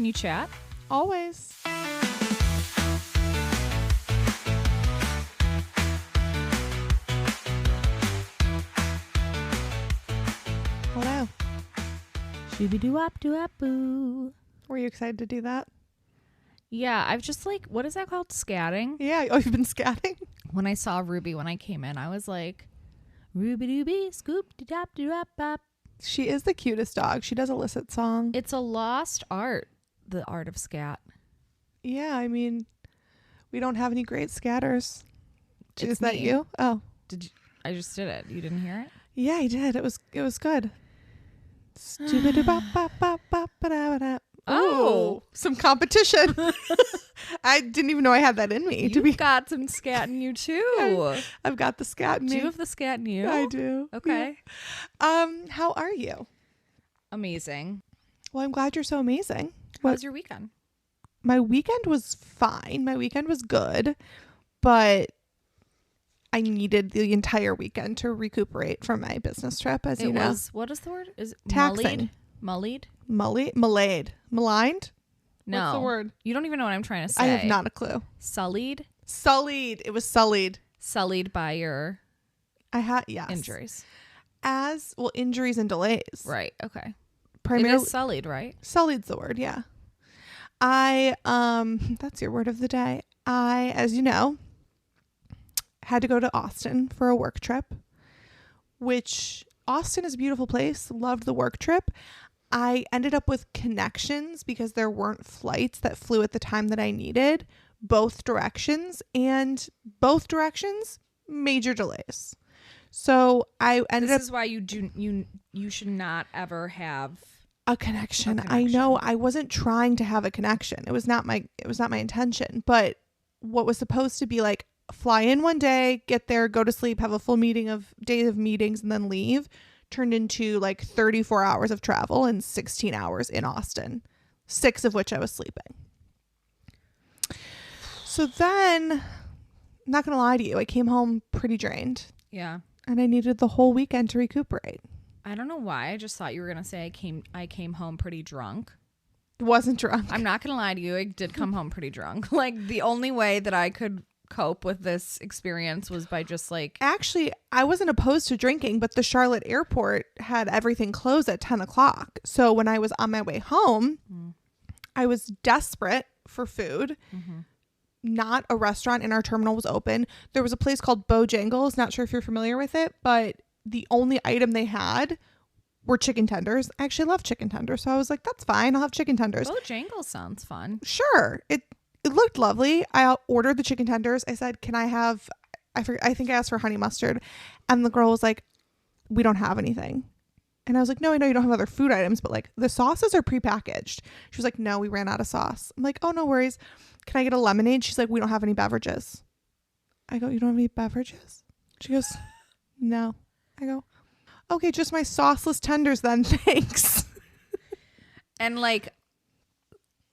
you chat? Always. Hello. Shooby-doo-wop-doo-wop-boo. Were you excited to do that? Yeah, I've just like, what is that called? Scatting? Yeah. Oh, you've been scatting? When I saw Ruby when I came in, I was like, Ruby-dooby, scoop-de-dop-de-dop-bop. She is the cutest dog. She does illicit song. It's a lost art, the art of scat. Yeah, I mean, we don't have any great scatters. It's Is that me. you? Oh. Did you? I just did it. You didn't hear it? Yeah, I did. It was good. Stupid-a-bop-bop-bop-bop-ba-da-ba-da. Oh. Ooh, some competition. I didn't even know I had that in me. You got some scat in you too. I've got the scat in me. Do you have the scat in you? I do. Okay. Yeah. How are you? Amazing. Well, I'm glad you're so amazing. How was your weekend? My weekend was fine. My weekend was good, but I needed the entire weekend to recuperate from my business trip, as you know. What is the word? Is it Taxing. Mullied? Maligned? No. What's the word? You don't even know what I'm trying to say. I have not a clue. Sullied? Sullied. It was sullied. Sullied by your Yes. injuries. Injuries and delays. Right. Okay. Primarily It is sullied, right? sullied's the word, yeah. That's your word of the day. I, as you know, had to go to Austin for a work trip, which Austin is a beautiful place. Loved the work trip. I ended up with connections because there weren't flights that flew at the time that I needed, both directions, major delays. So I ended up. This is why you should not ever have A connection. I know. I wasn't trying to have a connection. It was not my intention. But what was supposed to be like fly in one day, get there, go to sleep, have a full day of meetings, and then leave, turned into like 34 hours of travel and 16 hours in Austin, 6 of which I was sleeping. So then, not gonna lie to you, I came home pretty drained. Yeah. And I needed the whole weekend to recuperate. I don't know why. I just thought you were gonna say I came home pretty drunk. Wasn't drunk. I'm not gonna lie to you. I did come home pretty drunk. Like the only way that I could cope with this experience was by just like. Actually, I wasn't opposed to drinking, but the Charlotte airport had everything closed at 10 o'clock. So when I was on my way home, I was desperate for food. Mm-hmm. Not a restaurant in our terminal was open. There was a place called Bojangles. Not sure if you're familiar with it, but the only item they had were chicken tenders. I actually love chicken tenders. So I was like, that's fine. I'll have chicken tenders. Bojangles sounds fun. Sure. It looked lovely. I ordered the chicken tenders. I said, can I have, I think I asked for honey mustard. And the girl was like, we don't have anything. And I was like, no, I know you don't have other food items, but like the sauces are prepackaged. She was like, no, we ran out of sauce. I'm like, oh, no worries. Can I get a lemonade? She's like, we don't have any beverages. I go, you don't have any beverages? She goes, no. I go, okay, just my sauceless tenders then. Thanks. And like,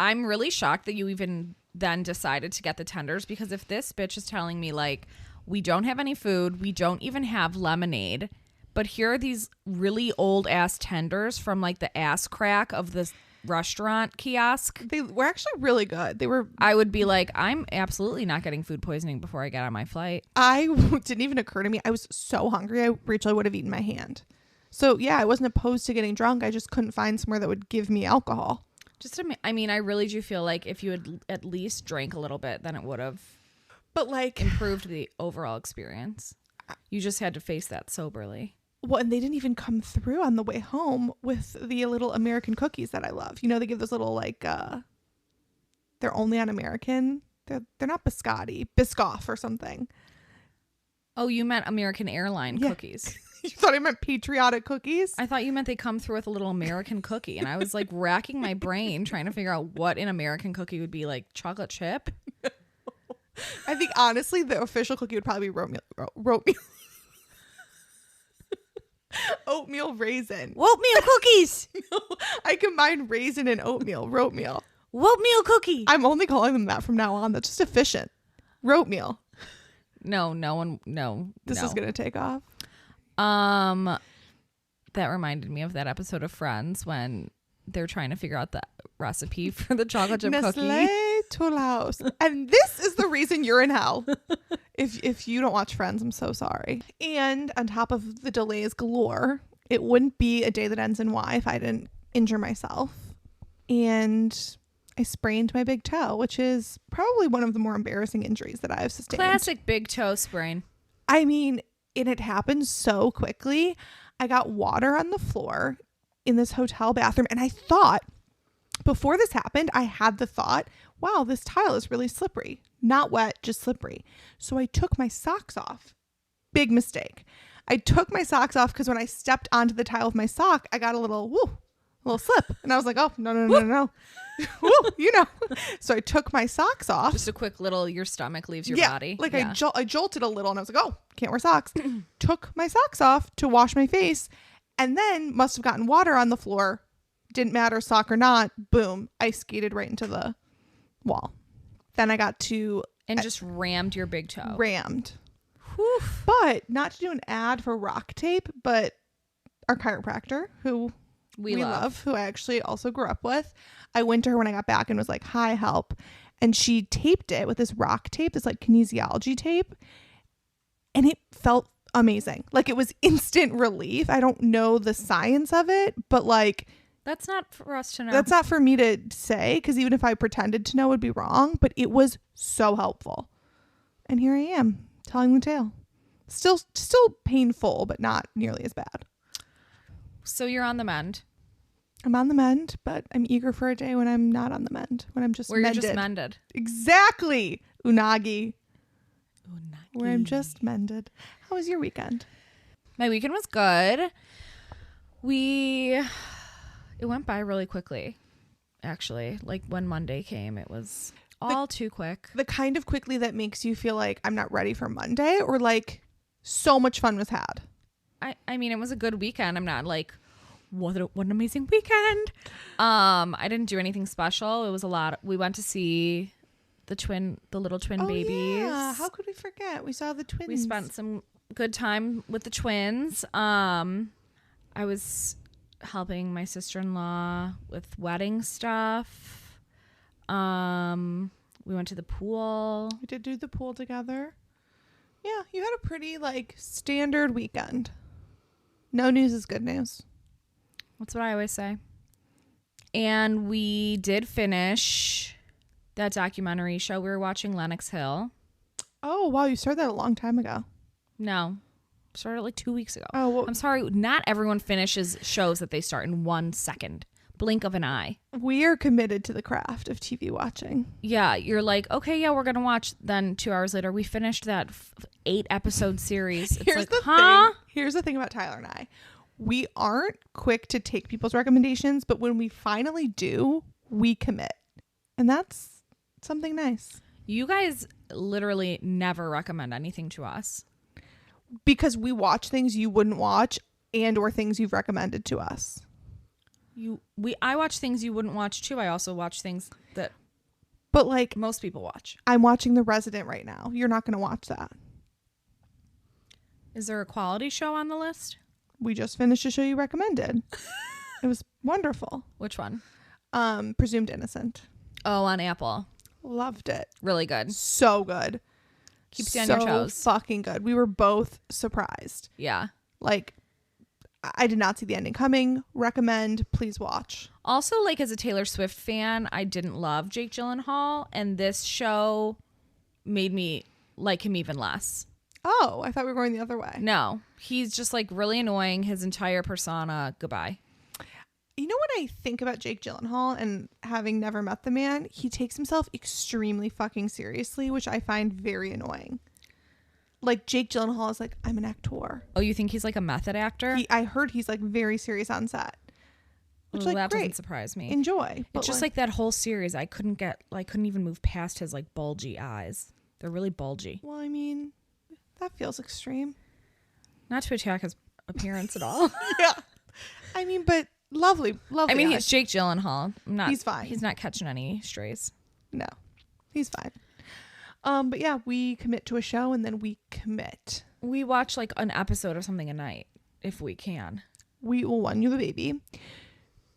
I'm really shocked that you even then decided to get the tenders, because if this bitch is telling me like, we don't have any food, we don't even have lemonade, but here are these really old ass tenders from like the ass crack of this restaurant kiosk. They were actually really good. I would be like, I'm absolutely not getting food poisoning before I get on my flight. Didn't even occur to me. I was so hungry. Rachel would have eaten my hand. So yeah, I wasn't opposed to getting drunk. I just couldn't find somewhere that would give me alcohol. I mean, I really do feel like if you had at least drank a little bit, then it would have improved the overall experience. You just had to face that soberly. Well, and they didn't even come through on the way home with the little American cookies that I love. You know, they give those little like, they're only on American. They're not biscotti, Biscoff or something. Oh, you meant American airline cookies. You thought I meant patriotic cookies? I thought you meant they come through with a little American cookie. And I was like racking my brain trying to figure out what an American cookie would be, like chocolate chip. No. I think honestly, the official cookie would probably be oatmeal. Oatmeal raisin. Oatmeal cookies. No, I combined raisin and oatmeal. Roatmeal. Oatmeal cookie. I'm only calling them that from now on. That's just efficient. Roatmeal. No one. This is gonna take off. That reminded me of that episode of Friends when they're trying to figure out the recipe for the chocolate chip cookie. Nestle Toll House. And this is the reason you're in hell. If you don't watch Friends, I'm so sorry. And on top of the delays galore, it wouldn't be a day that ends in Y if I didn't injure myself. And I sprained my big toe, which is probably one of the more embarrassing injuries that I've sustained. Classic big toe sprain. I mean, and it happened so quickly. I got water on the floor in this hotel bathroom, and I thought, before this happened, I had the thought, wow, this tile is really slippery. Not wet, just slippery. So I took my socks off. Big mistake. I took my socks off because when I stepped onto the tile with my sock, I got a little slip. And I was like, oh, no. Woo, you know. So I took my socks off. Just a quick little, your stomach leaves your body. Like I jolted a little and I was like, oh, can't wear socks. Took my socks off to wash my face and then must have gotten water on the floor. Didn't matter, sock or not. Boom. I skated right into the wall. Then I got to... And just rammed your big toe. Rammed. Whew. But not to do an ad for rock tape, but our chiropractor, who we love, who I actually also grew up with, I went to her when I got back and was like, hi, help. And she taped it with this rock tape, this like kinesiology tape. And it felt amazing. Like it was instant relief. I don't know the science of it, but like... That's not for us to know. That's not for me to say, because even if I pretended to know, it would be wrong. But it was so helpful. And here I am, telling the tale. Still painful, but not nearly as bad. So you're on the mend. I'm on the mend, but I'm eager for a day when I'm not on the mend. When I'm just Where mended. you're just mended. Exactly. Unagi. Where I'm just mended. How was your weekend? My weekend was good. It went by really quickly, actually. Like when Monday came, it was all too quick. The kind of quickly that makes you feel like I'm not ready for Monday, or like so much fun was had. I mean, it was a good weekend. I'm not like, what an amazing weekend. I didn't do anything special. It was a lot. We went to see the little twin babies. Yeah. How could we forget? We saw the twins. We spent some good time with the twins. I was helping my sister-in-law with wedding stuff. We went to the pool. We did do the pool together. Yeah, you had a pretty like standard weekend. No news is good news. That's what I always say. And we did finish that documentary show we were watching, Lenox Hill. Oh, wow, you started that a long time ago. No. Started like 2 weeks ago. Oh, well, I'm sorry. Not everyone finishes shows that they start in 1 second. Blink of an eye. we are committed to the craft of TV watching. Yeah, you're like, okay, yeah, we're gonna watch. Then 2 hours later, we finished that 8-episode series. It's Here's like, huh? Here's the thing about Tyler and I. We aren't quick to take people's recommendations, but when we finally do, we commit. And that's something nice. You guys literally never recommend anything to us. Because we watch things you wouldn't watch and or things you've recommended to us. I watch things you wouldn't watch too. I also watch things that But like most people watch. I'm watching The Resident right now. You're not going to watch that. Is there a quality show on the list? We just finished a show you recommended. It was wonderful. Which one? Presumed Innocent. Oh, on Apple. Loved it. Really good. So good. Keeps you on your toes. So fucking good. We were both surprised. Yeah. Like, I did not see the ending coming. Recommend. Please watch. Also, like, as a Taylor Swift fan, I didn't love Jake Gyllenhaal, and this show made me like him even less. Oh, I thought we were going the other way. No, he's just like really annoying. His entire persona. Goodbye. You know what I think about Jake Gyllenhaal, and having never met the man, he takes himself extremely fucking seriously, which I find very annoying. Like, Jake Gyllenhaal is like, I'm an actor. Oh, you think he's like a method actor? I heard he's like very serious on set. Which, Well, like, that great. doesn't surprise me. Enjoy. But It's just like that whole series. I couldn't even move past his like bulgy eyes. They're really bulgy. well, I mean, that feels extreme. Not to attack his appearance at all. Yeah. I mean, but lovely. I mean, eyes. he's Jake Gyllenhaal. He's fine. He's not catching any strays. No, he's fine. But yeah, we commit to a show and then we commit. We watch like an episode or something a night if we can. We will when you have a baby.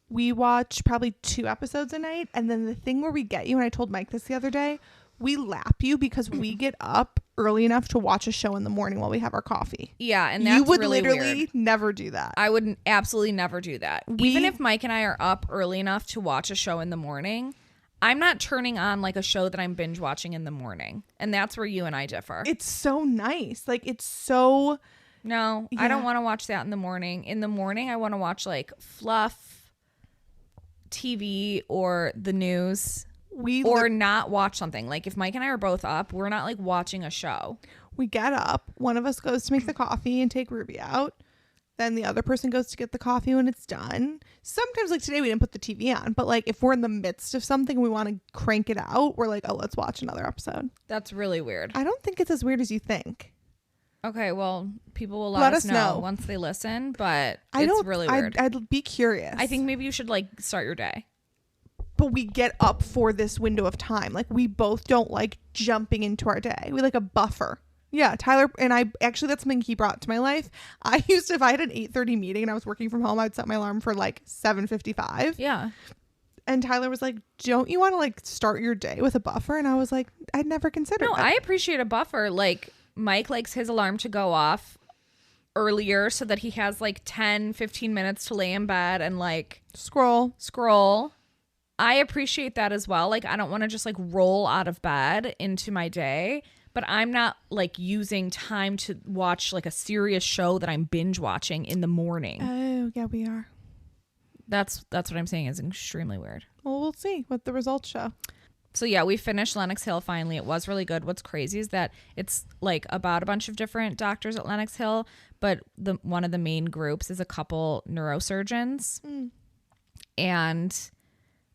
we watch probably 2 episodes a night. And then the thing where we get you, and I told Mike this the other day, we lap you because we get up early enough to watch a show in the morning while we have our coffee. Yeah, and that's you would really literally weird. never do that. I would absolutely never do that. Even if Mike and I are up early enough to watch a show in the morning, I'm not turning on like a show that I'm binge watching in the morning. And that's where you and I differ. It's so nice. Like, it's so... No, Yeah. I don't want to watch that in the morning. In the morning, I want to watch like fluff TV or the news. Or not watch something. Like if Mike and I are both up, we're not like watching a show. We get up. One of us goes to make the coffee and take Ruby out. Then the other person goes to get the coffee when it's done. Sometimes, like today, we didn't put the TV on. But like if we're in the midst of something and we want to crank it out, we're like, oh, let's watch another episode. That's really weird. I don't think it's as weird as you think. Okay, well, people will let us know once they listen. But it's really weird. I'd be curious. I think maybe you should like start your day. But we get up for this window of time. Like we both don't like jumping into our day. We like a buffer. Yeah, Tyler and I, actually that's something he brought to my life. I used to, if I had an 8:30 meeting and I was working from home, I'd set my alarm for like 7:55. Yeah. And Tyler was like, don't you want to like start your day with a buffer? And I was like, I'd never considered No, that. I appreciate a buffer. Like Mike likes his alarm to go off earlier so that he has like 10, 15 minutes to lay in bed and like scroll. I appreciate that as well. Like I don't want to just like roll out of bed into my day. But I'm not like using time to watch like a serious show that I'm binge watching in the morning. Oh, yeah, we are. That's what I'm saying is extremely weird. Well, we'll see what the results show. So yeah, we finished Lenox Hill finally. It was really good. What's crazy is that it's like about a bunch of different doctors at Lenox Hill, but one of the main groups is a couple neurosurgeons. And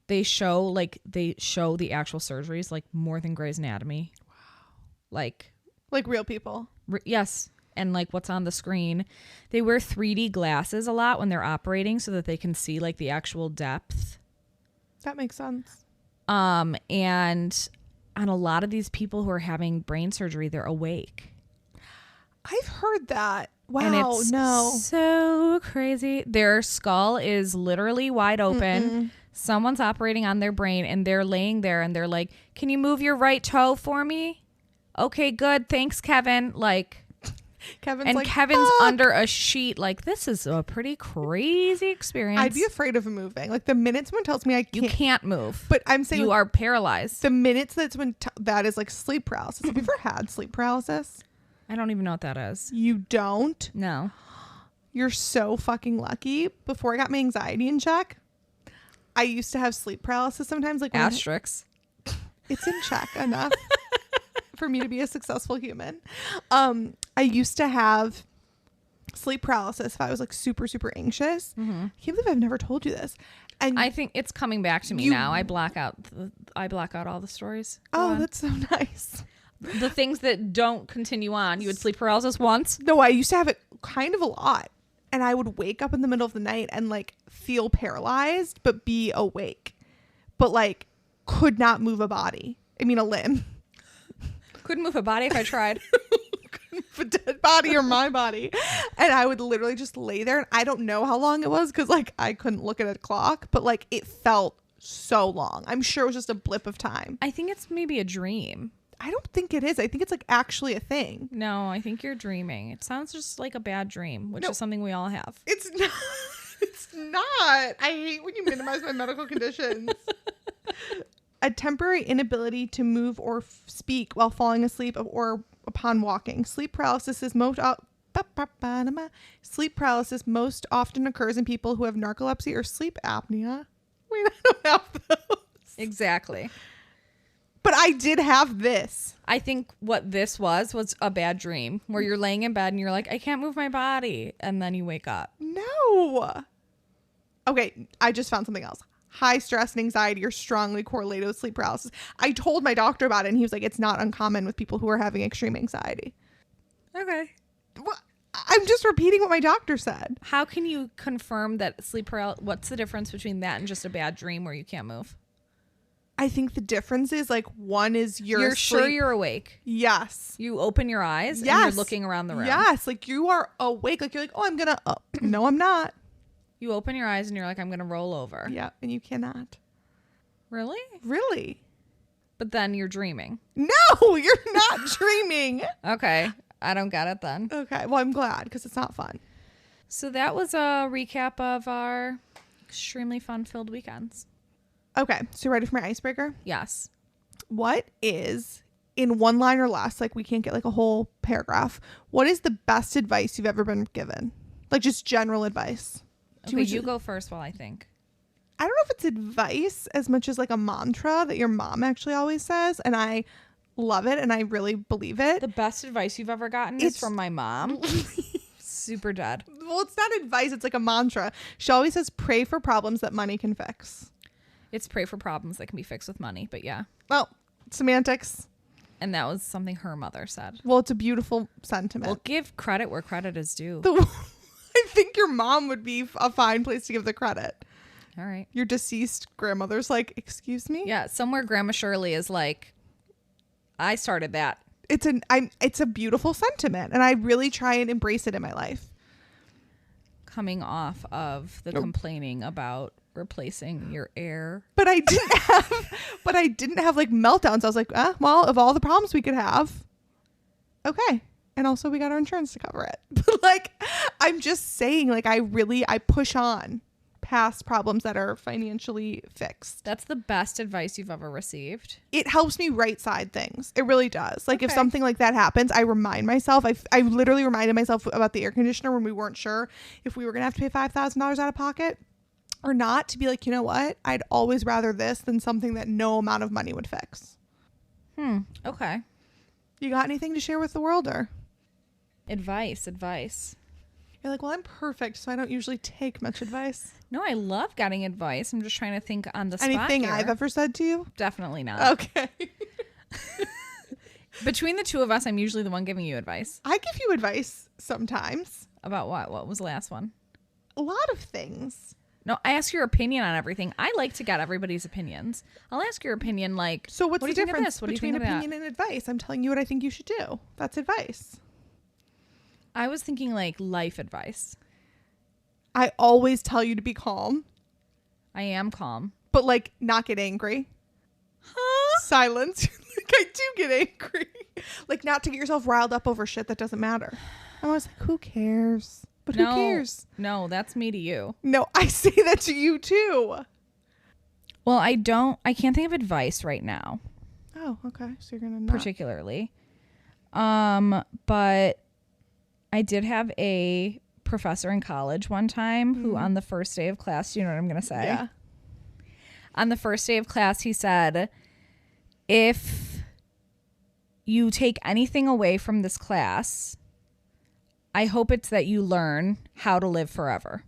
they show the actual surgeries like more than Grey's Anatomy. Like real people. Yes. And like what's on the screen. They wear 3D glasses a lot when they're operating so that they can see like the actual depth. That makes sense. And on a lot of these people who are having brain surgery, they're awake. I've heard that. Wow. And it's so crazy. Their skull is literally wide open. Someone's operating on their brain and they're laying there and they're like, can you move your right toe for me? Okay, good. Thanks, Kevin. Like, Kevin's Fuck. under a sheet. Like, this is a pretty crazy experience. I'd be afraid of moving. Like the minute someone tells me you can't move, but I'm saying you are paralyzed. The minutes that someone that is like sleep paralysis. Have you ever had sleep paralysis? I don't even know what that is. You don't? No. You're so fucking lucky. Before I got my anxiety in check, I used to have sleep paralysis sometimes. Like asterisks. It's in check enough for me to be a successful human. I used to have sleep paralysis if I was like super, super anxious. I can't believe I've never told you this. And I think it's coming back to me now. I block out all the stories. That's so nice. The things that don't continue on. You had sleep paralysis once? No, I used to have it kind of a lot. And I would wake up in the middle of the night and like feel paralyzed, but be awake. But like could not move a limb. Couldn't move a body if I tried. Couldn't move a dead body or my body. And I would literally just lay there. And I don't know how long it was because like I couldn't look at a clock, but like it felt so long. I'm sure it was just a blip of time. I think it's maybe a dream. I don't think it is. I think it's like actually a thing. No, I think you're dreaming. It sounds just like a bad dream, which is something we all have. It's not. It's not. I hate when you minimize my medical conditions. A temporary inability to move or speak while falling asleep or upon walking. Sleep paralysis most often occurs in people who have narcolepsy or sleep apnea. Wait, I don't have those. Exactly. But I did have this. I think what this was a bad dream where you're laying in bed and you're like, I can't move my body. And then you wake up. No. Okay, I just found something else. High stress and anxiety are strongly correlated with sleep paralysis. I told my doctor about it and he was like, it's not uncommon with people who are having extreme anxiety. Okay. Well, I'm just repeating what my doctor said. How can you confirm that sleep paralysis? What's the difference between that and just a bad dream where you can't move? I think the difference is like one is you're asleep. Sure you're awake. Yes. You open your eyes and you're looking around the room. Yes. Like you are awake. Like you're like, oh, I'm going to. No, I'm not. You open your eyes and you're like, I'm going to roll over. Yeah, and you cannot. Really? Really? But then you're dreaming. No, you're not dreaming. Okay. I don't get it then. Okay, well, I'm glad because it's not fun. So that was a recap of our extremely fun-filled weekends. Okay, so you ready for my icebreaker? Yes. What is, in one line or less, like we can't get like a whole paragraph, what is the best advice you've ever been given? Like just general advice. Okay, you go first while I think. I don't know if it's advice as much as like a mantra that your mom actually always says, and I love it and I really believe it. The best advice you've ever gotten is from my mom. Super dead. Well, it's not advice, it's like a mantra. She always says, pray for problems that money can fix. It's pray for problems that can be fixed with money, but yeah. Well, semantics. And that was something her mother said. Well, it's a beautiful sentiment. Well, give credit where credit is due. I think your mom would be a fine place to give the credit. All right. Your deceased grandmother's like, excuse me? Yeah, somewhere Grandma Shirley is like, I started that. It's a beautiful sentiment, and I really try and embrace it in my life. Coming off of the complaining about replacing your air. But I didn't have like meltdowns. I was like, well, of all the problems we could have, okay. And also we got our insurance to cover it. But like, I'm just saying, like, I push on past problems that are financially fixed. That's the best advice you've ever received. It helps me right side things. It really does. Like if something like that happens, I remind myself. I literally reminded myself about the air conditioner when we weren't sure if we were going to have to pay $5,000 out of pocket or not, to be like, you know what? I'd always rather this than something that no amount of money would fix. Okay. You got anything to share with the world or? Advice. You're like, well, I'm perfect, so I don't usually take much advice. No, I love getting advice. I'm just trying to think on the spot. Anything here. I've ever said to you? Definitely not. Okay. Between the two of us, I'm usually the one giving you advice. I give you advice sometimes. About what? What was the last one? A lot of things. No, I ask your opinion on everything. I like to get everybody's opinions. I'll ask your opinion like, so what's what the do you think of difference this? What do you between think of that? opinion and advice? I'm telling you what I think you should do. That's advice. I was thinking like life advice. I always tell you to be calm, I am calm. but like not get angry. Huh? Silence. Like I do get angry. Like not to get yourself riled up over shit that doesn't matter. I was like, who cares? But who cares? No, that's me to you. No, I say that to you too. Well, I can't think of advice right now. Oh, okay. So you're gonna not. Particularly. But I did have a professor in college one time who on the first day of class, you know what I'm going to say? Yeah. On the first day of class, he said, if you take anything away from this class, I hope it's that you learn how to live forever.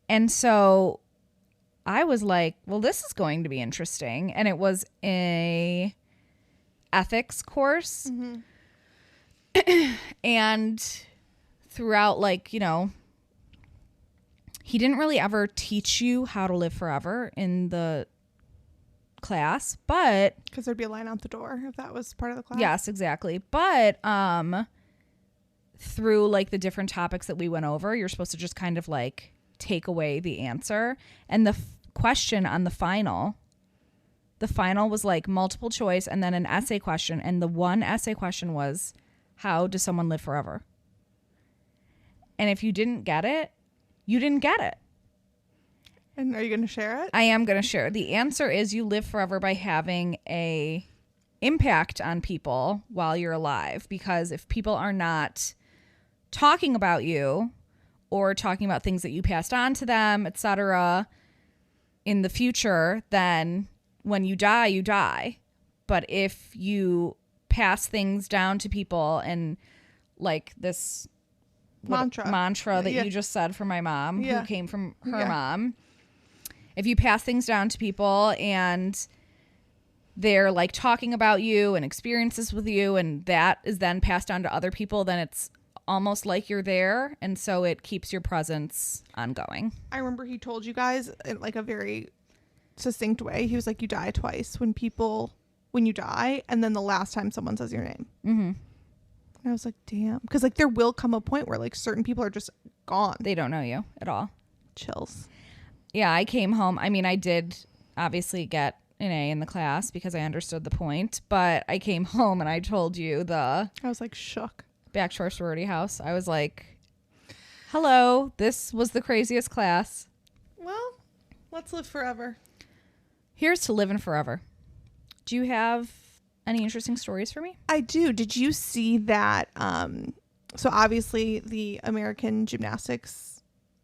And so I was like, well, this is going to be interesting. And it was a ethics course. And throughout, like, you know, he didn't really ever teach you how to live forever in the class, but Because there'd be a line out the door if that was part of the class. yes, exactly. But through like the different topics that we went over, you're supposed to just kind of like take away the answer. And the question on the final was like multiple choice and then an essay question. And the one essay question was, how does someone live forever? And if you didn't get it, you didn't get it. And are you going to share it? I am going to share. The answer is you live forever by having a impact on people while you're alive. Because if people are not talking about you or talking about things that you passed on to them, etc., in the future, then when you die, you die. But if you pass things down to people and like this mantra that you just said from my mom, who came from her mom, if you pass things down to people and they're like talking about you and experiences with you and that is then passed on to other people, then it's almost like you're there, and so it keeps your presence ongoing. I remember he told you guys in like a very succinct way. He was like, you die twice when you die, and then the last time someone says your name. And I was like, damn. Because like there will come a point where like certain people are just gone. They don't know you at all. Chills. Yeah, I came home. I mean, I did obviously get an A in the class because I understood the point, but I came home and I told you I was like shook. back to our sorority house. I was like, hello, this was the craziest class. Well, let's live forever. Here's to living forever. Do you have any interesting stories for me? I do. Did you see that? So obviously the American gymnastics,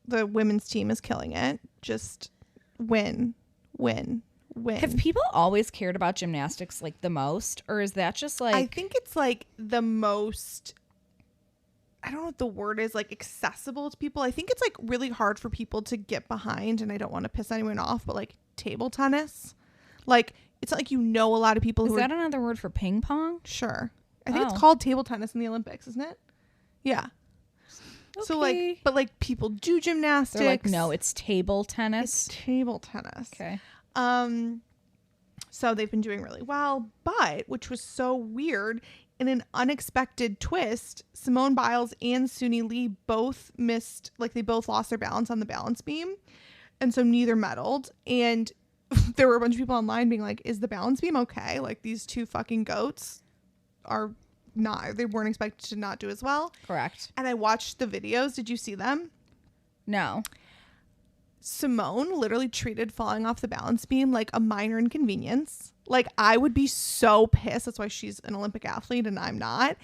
the women's team is killing it. Just win. Have people always cared about gymnastics like the most? Or is that just like... I think it's like the most, I don't know what the word is, like accessible to people. I think it's like really hard for people to get behind, and I don't want to piss anyone off, but like table tennis. Like, it's not like a lot of people Is who that another word for ping pong? Sure. I think Oh. it's called table tennis in the Olympics, isn't it? Yeah. So Okay. like, but like people do gymnastics. They're like, no, it's table tennis. It's table tennis. Okay. So they've been doing really well, but which was so weird, in an unexpected twist, Simone Biles and Suni Lee both missed, like they both lost their balance on the balance beam. And so neither medaled. And there were a bunch of people online being like, is the balance beam okay? Like these two fucking goats are not, they weren't expected to not do as well. Correct. And I watched the videos. Did you see them? No. Simone literally treated falling off the balance beam like a minor inconvenience. Like, I would be so pissed. That's why she's an Olympic athlete and I'm not.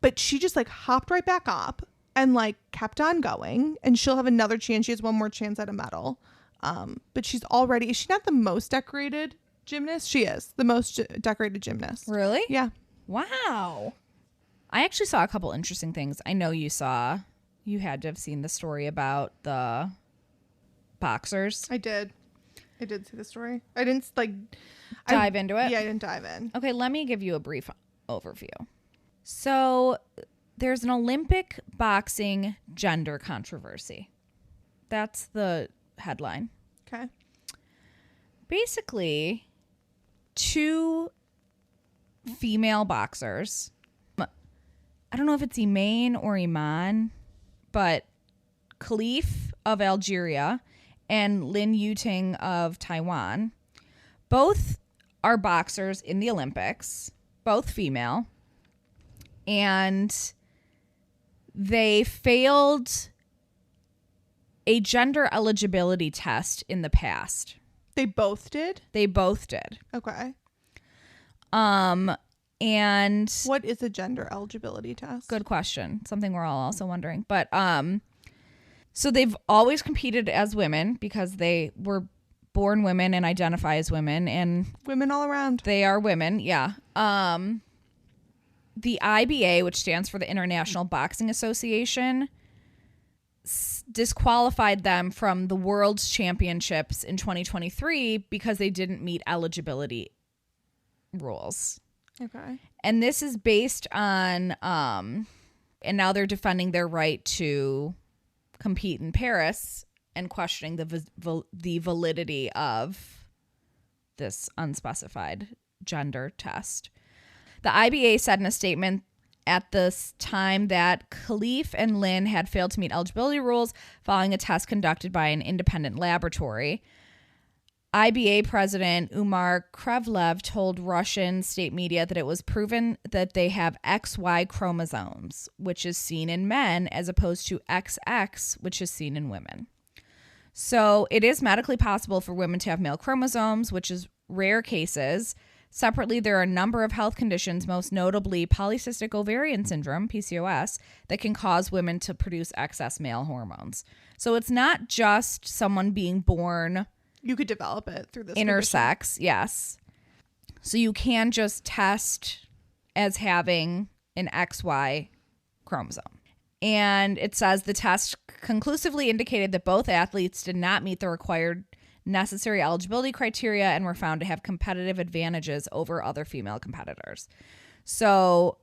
But she just like hopped right back up and like kept on going. And she'll have another chance. She has one more chance at a medal. But she's already, is she not the most decorated gymnast? She is the most decorated gymnast. Really? Yeah. Wow. I actually saw a couple interesting things. I know you had to have seen the story about the boxers. I did see the story. I didn't like Dive into it? Yeah, I didn't dive in. Okay, let me give you a brief overview. So there's an Olympic boxing gender controversy. That's the headline. Okay. Basically, two female boxers. I don't know if it's Iman or Iman, but Khalif of Algeria and Lin Yuting of Taiwan. Both are boxers in the Olympics, both female. And they failed a gender eligibility test in the past. They both did? They both did. Okay. And What is a gender eligibility test? good question. Something we're all also wondering. But so they've always competed as women because they were born women and identify as women, and Women all around. they are women. Yeah. The IBA, which stands for the International Boxing Association, disqualified them from the World's Championships in 2023 because they didn't meet eligibility rules. Okay. And this is based on, and now they're defending their right to compete in Paris and questioning the validity of this unspecified gender test. The IBA said in a statement at this time that Khalif and Lin had failed to meet eligibility rules following a test conducted by an independent laboratory. IBA President Umar Krevlev told Russian state media that it was proven that they have XY chromosomes, which is seen in men, as opposed to XX, which is seen in women. So it is medically possible for women to have male chromosomes, which is rare cases. Separately, there are a number of health conditions, most notably polycystic ovarian syndrome, PCOS, that can cause women to produce excess male hormones. So it's not just someone being born You could develop it through this intersex, yes. So you can just test as having an XY chromosome. And it says the test conclusively indicated that both athletes did not meet the required necessary eligibility criteria and were found to have competitive advantages over other female competitors. So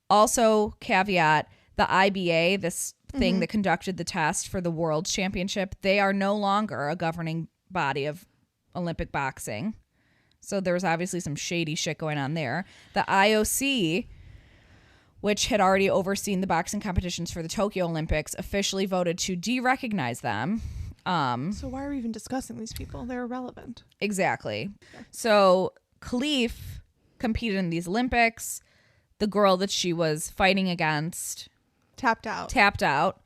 also caveat, the IBA, this thing that conducted the test for the World Championship, they are no longer a governing body of Olympic boxing. So there was obviously some shady shit going on there. The IOC, which had already overseen the boxing competitions for the Tokyo Olympics, officially voted to de-recognize them. So why are we even discussing these people? They're irrelevant. Exactly. So Khalif competed in these Olympics. The girl that she was fighting against Tapped out.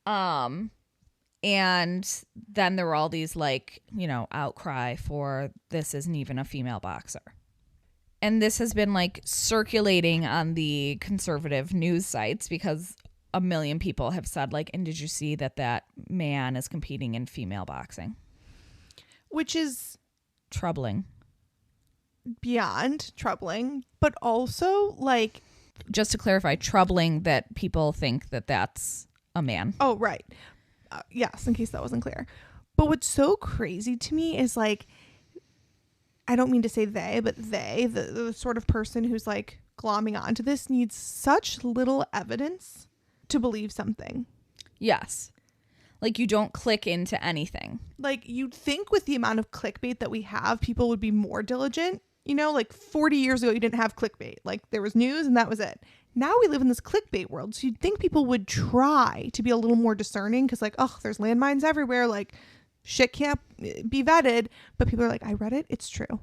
And then there were all these like, you know, outcry for this isn't even a female boxer. And this has been like circulating on the conservative news sites because a million people have said like, and did you see that man is competing in female boxing? Which is troubling. Beyond troubling, but also like, just to clarify, troubling that people think that that's a man. Oh, right. Yes, in case that wasn't clear. But what's so crazy to me is like, I don't mean to say they, but the sort of person who's like glomming onto this needs such little evidence to believe something. Yes. Like you don't click into anything. Like you'd think with the amount of clickbait that we have, people would be more diligent. You know, like 40 years ago, you didn't have clickbait. Like there was news and that was it. Now we live in this clickbait world. So you'd think people would try to be a little more discerning because like, oh, there's landmines everywhere. Like shit can't be vetted. But people are like, I read it. It's true.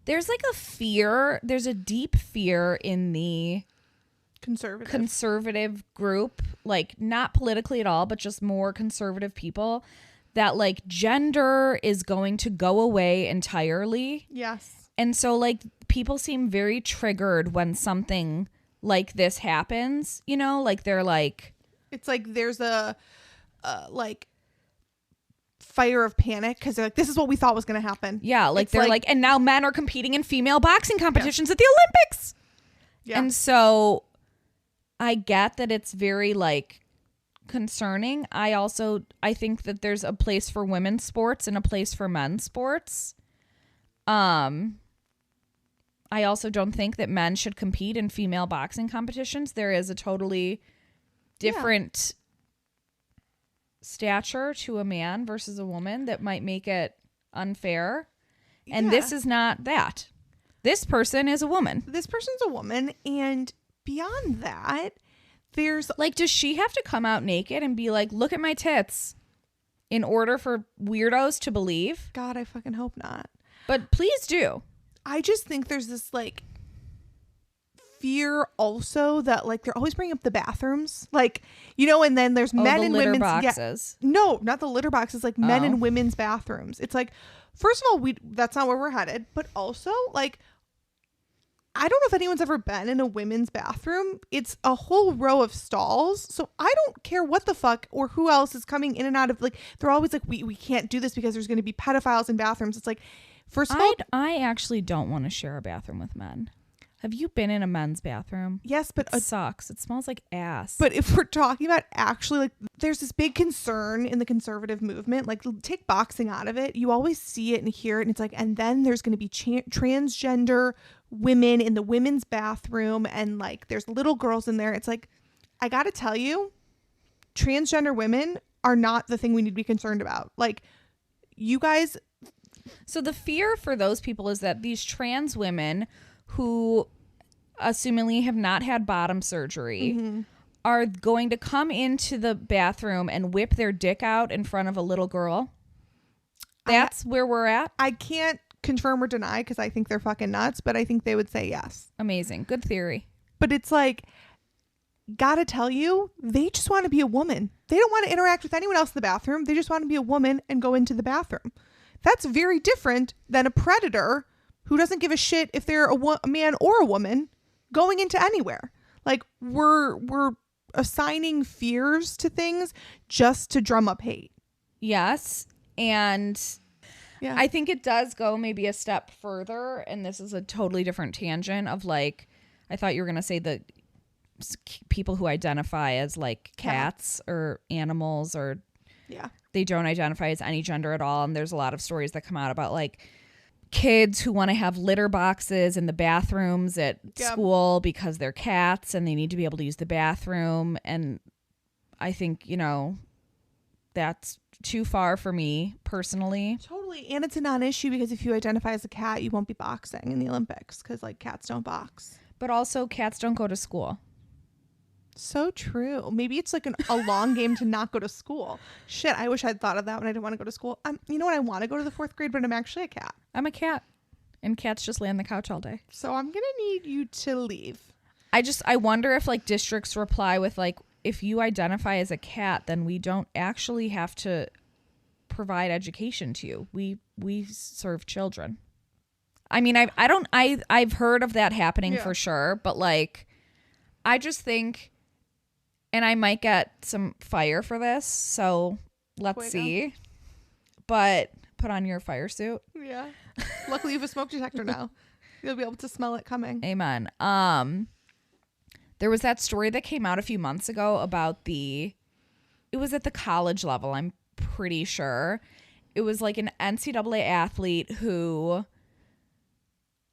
There's like a fear. There's a deep fear in the conservative group, like not politically at all, but just more conservative people, that like gender is going to go away entirely. Yes. And so like people seem very triggered when something like this happens, you know, like they're like, it's like there's a like fire of panic because they're like, this is what we thought was going to happen. Yeah, like it's they're like, and now men are competing in female boxing competitions at the Olympics. Yeah. And so I get that it's very like concerning. I think that there's a place for women's sports and a place for men's sports. I also don't think that men should compete in female boxing competitions. There is a totally different stature to a man versus a woman that might make it unfair. And this is not that. This person is a woman. This person's a woman. And beyond that, there's like, does she have to come out naked and be like, look at my tits in order for weirdos to believe? God, I fucking hope not. But please do. I just think there's this like fear also that like they're always bringing up the bathrooms, like, you know, and then there's men and women's boxes. No, not the litter boxes, like men and women's bathrooms. It's like, first of all, that's not where we're headed, but also like, I don't know if anyone's ever been in a women's bathroom. It's a whole row of stalls. So I don't care what the fuck or who else is coming in and out of, like, they're always like, we can't do this because there's going to be pedophiles in bathrooms. It's like, first of all, I actually don't want to share a bathroom with men. Have you been in a men's bathroom? Yes, but it sucks. It smells like ass. But if we're talking about actually, like, there's this big concern in the conservative movement, like, take boxing out of it. You always see it and hear it, and it's like, and then there's going to be transgender women in the women's bathroom, and like, there's little girls in there. It's like, I got to tell you, transgender women are not the thing we need to be concerned about. Like, you guys. So the fear for those people is that these trans women who assumingly have not had bottom surgery are going to come into the bathroom and whip their dick out in front of a little girl. That's where we're at. I can't confirm or deny because I think they're fucking nuts, but I think they would say yes. Amazing. Good theory. But it's like, gotta tell you, they just want to be a woman. They don't want to interact with anyone else in the bathroom. They just want to be a woman and go into the bathroom. That's very different than a predator who doesn't give a shit if they're a man or a woman going into anywhere. Like, we're assigning fears to things just to drum up hate. Yes. And I think it does go maybe a step further. And this is a totally different tangent of like, I thought you were going to say the people who identify as like cats or animals, or they don't identify as any gender at all. And there's a lot of stories that come out about like kids who want to have litter boxes in the bathrooms at school because they're cats and they need to be able to use the bathroom. And I think, you know, that's too far for me personally. Totally. And it's a non-issue because if you identify as a cat, you won't be boxing in the Olympics because like cats don't box. But also cats don't go to school. So true. Maybe it's like a long game to not go to school. Shit, I wish I'd thought of that when I didn't want to go to school. You know what? I want to go to the 4th grade, but I'm actually a cat. I'm a cat, and cats just lay on the couch all day. So I'm gonna need you to leave. I wonder if like districts reply with like, if you identify as a cat, then we don't actually have to provide education to you. We serve children. I mean, I've heard of that happening for sure, but like, I just think, and I might get some fire for this, so let's see. But put on your fire suit. Yeah. Luckily you have a smoke detector now. You'll be able to smell it coming. Amen. There was that story that came out a few months ago about it was at the college level, I'm pretty sure. It was like an NCAA athlete who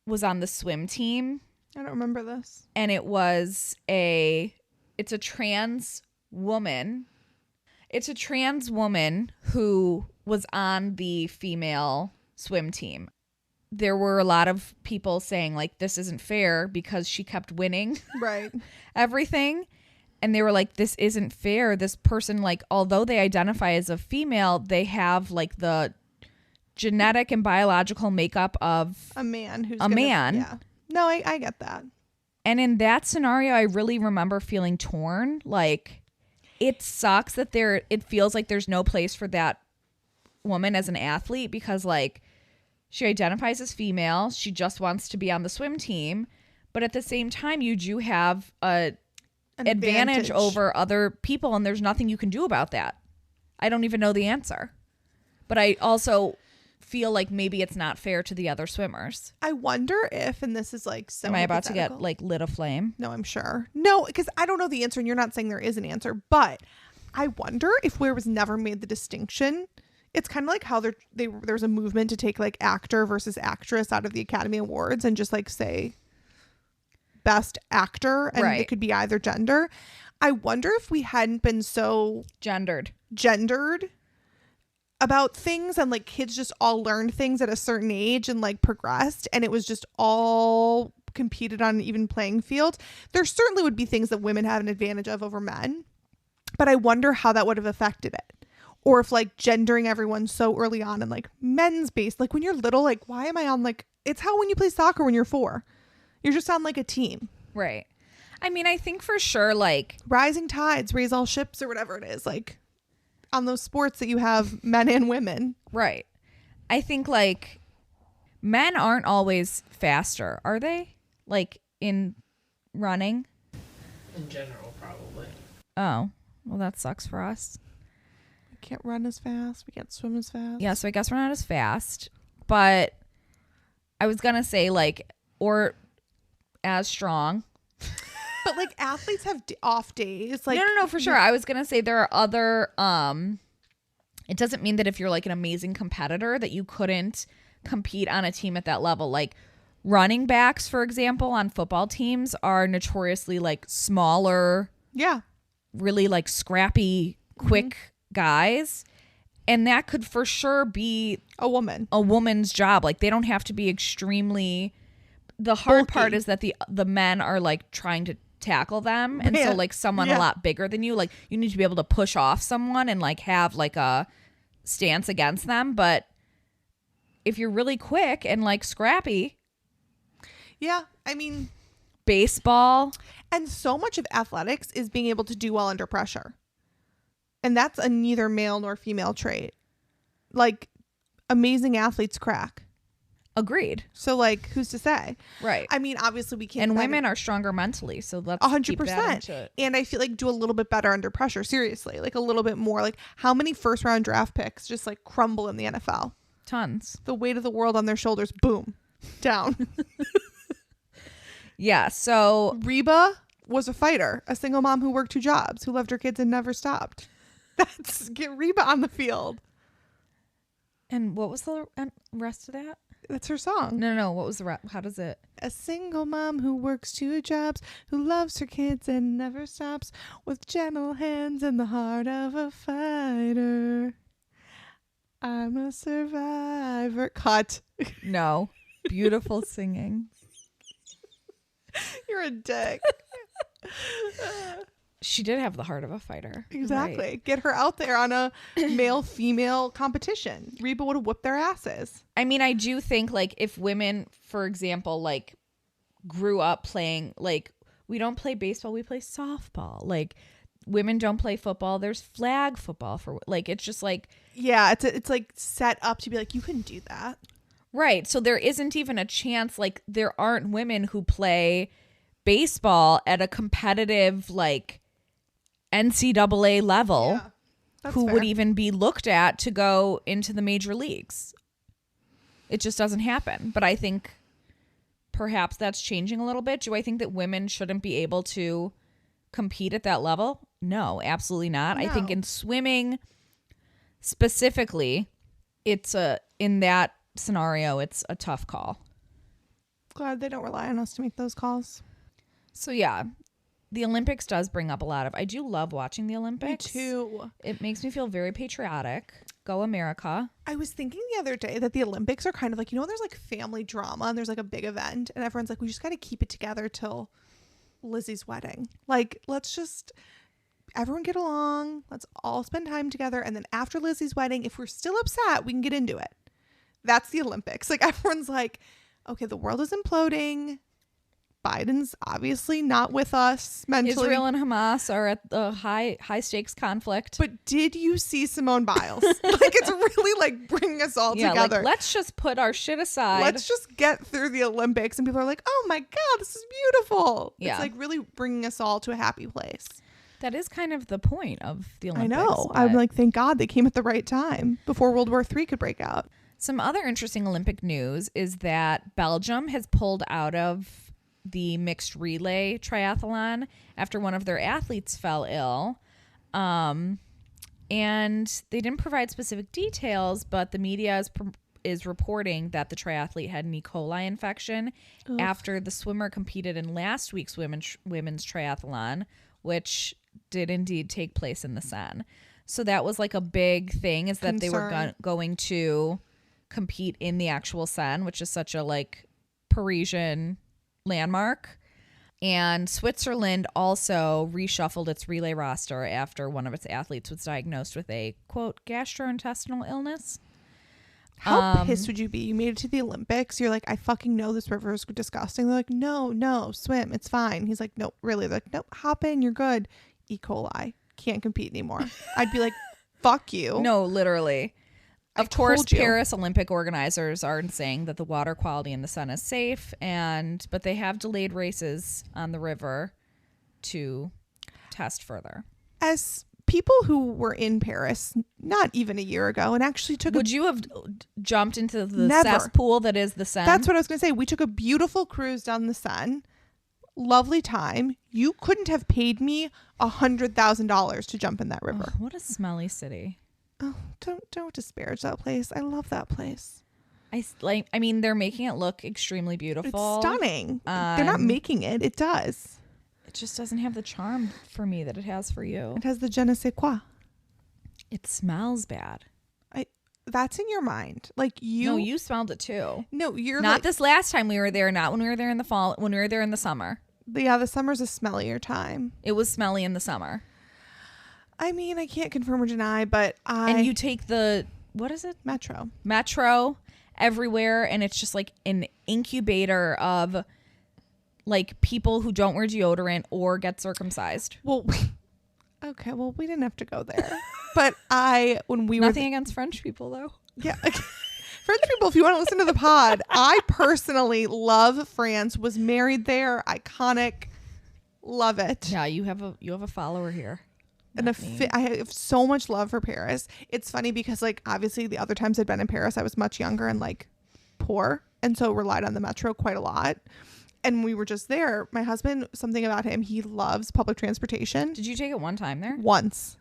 was on the swim team. I don't remember this. And it's a trans woman. It's a trans woman who was on the female swim team. There were a lot of people saying like, this isn't fair because she kept winning. Right. Everything. And they were like, this isn't fair. This person, like, although they identify as a female, they have like the genetic and biological makeup of a man who's man. Yeah. No, I get that. And in that scenario, I really remember feeling torn. Like, it sucks that it feels like there's no place for that woman as an athlete because like, she identifies as female. She just wants to be on the swim team. But at the same time, you do have an advantage over other people, and there's nothing you can do about that. I don't even know the answer. But I also feel like maybe it's not fair to the other swimmers. I wonder if, and this is like so Am I about to get like lit aflame? No, I'm sure. No, because I don't know the answer, and you're not saying there is an answer. But I wonder if where was never made the distinction. It's kind of like how there's a movement to take like actor versus actress out of the Academy Awards and just like say best actor, and it could be either gender. I wonder if we hadn't been so gendered about things, and like kids just all learned things at a certain age and like progressed, and it was just all competed on an even playing field. There certainly would be things that women have an advantage of over men, but I wonder how that would have affected it. Or if like gendering everyone so early on and like men's based, like when you're little, like why am I on like, it's how when you play soccer when you're 4, you're just on like a team. Right. I mean, I think for sure, like rising tides raise all ships or whatever it is, like on those sports that you have men and women. Right. I think like men aren't always faster, are they? Like in running? In general, probably. Oh, well, that sucks for us. Can't run as fast, we can't swim as fast. Yeah, so I guess we're not as fast, but I was gonna say like, or as strong. But like athletes have off days. Like no, for sure. I was gonna say there are other it doesn't mean that if you're like an amazing competitor that you couldn't compete on a team at that level. Like running backs, for example, on football teams are notoriously like smaller, really like scrappy, quick guys, and that could for sure be a woman's job. Like they don't have to be extremely, the hard part is that the men are like trying to tackle them, and so like someone a lot bigger than you, like you need to be able to push off someone and like have like a stance against them. But if you're really quick and like scrappy, I mean baseball, and so much of athletics is being able to do well under pressure. And that's a neither male nor female trait. Like, amazing athletes crack. Agreed. So, like, who's to say? Right. I mean, obviously we can't. And women are stronger mentally, so let's 100%. And I feel like do a little bit better under pressure. Seriously, like a little bit more. Like, how many first round draft picks just like crumble in the NFL? Tons. The weight of the world on their shoulders, boom, down. Yeah. So Reba was a fighter, a single mom who worked 2 jobs, who loved her kids and never stopped. Get Reba on the field. And what was the rest of that? That's her song. No. What was the rest? How does it? A single mom who works 2 jobs, who loves her kids and never stops, with gentle hands and the heart of a fighter. I'm a survivor. Cut. No. Beautiful singing. You're a dick. She did have the heart of a fighter. Exactly. Right. Get her out there on a male-female competition. Reba would have whipped their asses. I mean, I do think like if women, for example, like grew up playing, like we don't play baseball, we play softball. Like women don't play football. There's flag football for like, it's just like, yeah, it's like set up to be like, you couldn't do that. right. So there isn't even a chance, like there aren't women who play baseball at a competitive like NCAA level who fair. would even be looked at to go into the major leagues. It just doesn't happen. But I think perhaps that's changing a little bit. Do I think that women shouldn't be able to compete at that level? No, absolutely not. I think No. in swimming specifically, in that scenario, it's a tough call. Glad they don't rely on us to make those calls. So yeah, the Olympics does bring up a lot of, I do love watching the Olympics. Me too. It makes me feel very patriotic. Go America. I was thinking the other day that the Olympics are kind of like, there's like family drama and there's like a big event and everyone's like, we just got to keep it together till Lizzie's wedding. Like, let's just everyone get along. Let's all spend time together. And then after Lizzie's wedding, if we're still upset, we can get into it. That's the Olympics. Like everyone's like, okay, the world is imploding. Biden's obviously not with us mentally. Israel and Hamas are at the high stakes conflict. But did you see Simone Biles? Like it's really like bringing us all together. Like, let's just put our shit aside. Let's just get through the Olympics. And people are like, oh my God, this is beautiful. Yeah. It's like really bringing us all to a happy place. That is kind of the point of the Olympics. I know. but- I'm like, thank God they came at the right time before World War III could break out. Some other interesting Olympic news is that Belgium has pulled out of the mixed relay triathlon after one of their athletes fell ill. And they didn't provide specific details, but the media is reporting that the triathlete had an E. coli infection after the swimmer competed in last week's women's triathlon, which did indeed take place in the Seine. So that was like a big thing, is that they were going to compete in the actual Seine, which is such a like Parisian landmark. And Switzerland also reshuffled its relay roster after one of its athletes was diagnosed with a, quote, gastrointestinal illness. How pissed would you be? You made it to the Olympics. You're like, I fucking know this river is disgusting. They're like, no, swim. It's fine. He's like, no, really? They're like, nope, hop in. You're good. E. coli. Can't compete anymore. I'd be like, fuck you. No, literally. Of I course, told you. Paris Olympic organizers are saying that the water quality in the Seine is safe, but they have delayed races on the river to test further. As people who were in Paris not even a year ago and actually took Would you have jumped into the Never. cesspool that is the Seine? That's what I was going to say. We took a beautiful cruise down the Seine. Lovely time. You couldn't have paid me $100,000 to jump in that river. Ugh, what a smelly city. Oh, don't disparage that place. I love that place. I mean, they're making it look extremely beautiful. It's stunning. They're not making it. It does. It just doesn't have the charm for me that it has for you. It has the je ne sais quoi. It smells bad. That's in your mind. Like No, you smelled it too. No, you're Not like, this last time we were there, not when we were there in the fall, when we were there in the summer. yeah, the summer's a smellier time. It was smelly in the summer. I mean, I can't confirm or deny, but And you take the, what is it? Metro everywhere, and it's just like an incubator of like people who don't wear deodorant or get circumcised. Well, okay, well, we didn't have to go there. But when we Nothing against French people though. Yeah. French people, if you want to listen to the pod, I personally love France, was married there, iconic, love it. Yeah, you have a follower here. And I have so much love for Paris. It's funny because like obviously the other times I'd been in Paris, I was much younger and like poor, and so relied on the metro quite a lot. And we were just there. My husband, something about him, he loves public transportation. Did you take it one time there? Once,